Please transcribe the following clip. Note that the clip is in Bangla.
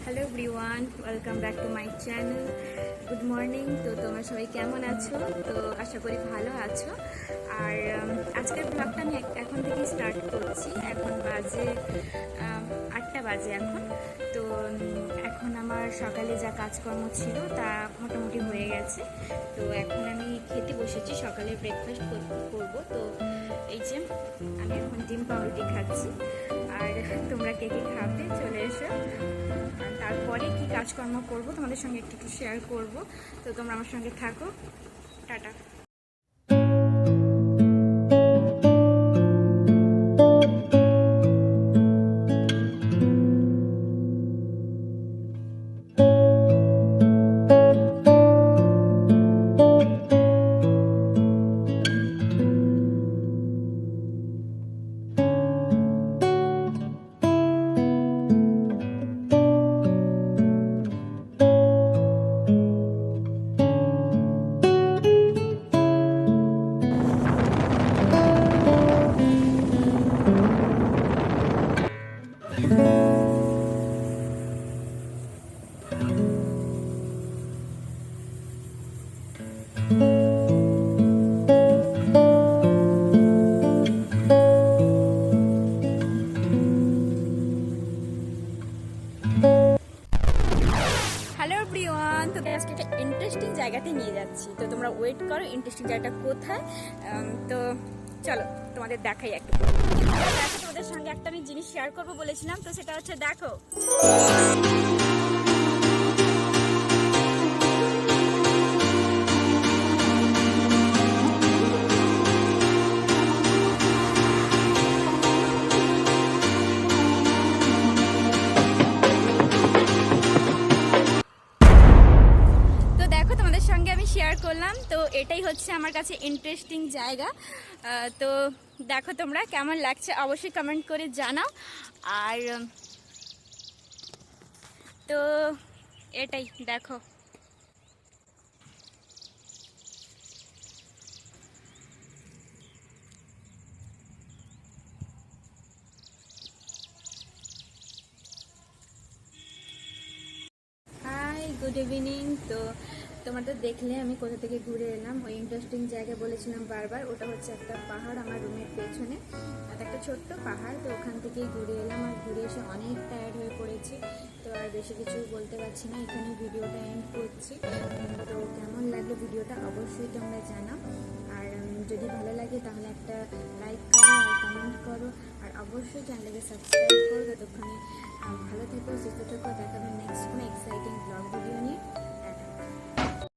Hello everyone, welcome back to my channel. Good morning. তো তোমরা সবাই কেমন আছো? তো আশা করি ভালো আছো। আর আজকের ব্লগটা আমি এখন থেকেই স্টার্ট করছি। এখন বাজে 8টা বাজে এখন। তো এখন আমার সকালে যা কাজকর্ম ছিল তা মোটামুটি হয়ে গেছে। তো এখন আমি খেতে বসেছি, সকালে ব্রেকফাস্ট করব। তো এই যে আমি এখন ডিম পাউরুটি খাচ্ছি। আর তোমরা কে কে খাবে চলে এসো। তারপরে কি কাজকর্ম করব তোমাদের সঙ্গে একটু শেয়ার করব। তো তোমরা আমার সঙ্গে থাকো। টাটা। হ্যালো এভরিওয়ান, তো আজকে একটা ইন্টারেস্টিং জায়গাতে নিয়ে যাচ্ছি। তো তোমরা ওয়েট করো, ইন্টারেস্টিং জায়গাটা কোথায়। তো চলো তোমাদের দেখাই একটু। দেখো, তোমাদের সঙ্গে একটা আমি জিনিস শেয়ার করবো বলেছিলাম, তো সেটা হচ্ছে দেখো। তোমাদের সঙ্গে আমি শেয়ার করলাম। তো এটাই হচ্ছে আমার কাছে ইন্টারেস্টিং জায়গা। তো দেখো তোমরা কেমন লাগছে অবশ্যই কমেন্ট করে জানাও। আর তো এটাই দেখো। Hi, good evening. তো তোমরা তো দেখলে আমি কোথা থেকে ঘুরে এলাম। ওই ইন্টারেস্টিং জায়গা বলেছিলাম বারবার, ওটা হচ্ছে একটা পাহাড় আমার রুমের পেছনে, একটা ছোট্ট পাহাড়। তো ওখান থেকেই ঘুরে এলাম, আর ঘুরে এসে অনেক টায়ার্ড হয়ে পড়েছি। তো আর বেশি কিছু বলতে পারছি না, এখানে ভিডিওটা এন্ড করছি। তো কেমন লাগলো ভিডিওটা অবশ্যই তোমরা জানাও। আর যদি ভালো লাগে তাহলে একটা লাইক করো আর কমেন্ট করো, আর অবশ্যই চ্যানেলটাকে সাবস্ক্রাইব করো। ততক্ষণে ভালো থেকো, সুস্থ থেকো। দেখাবে নেক্সট কোনো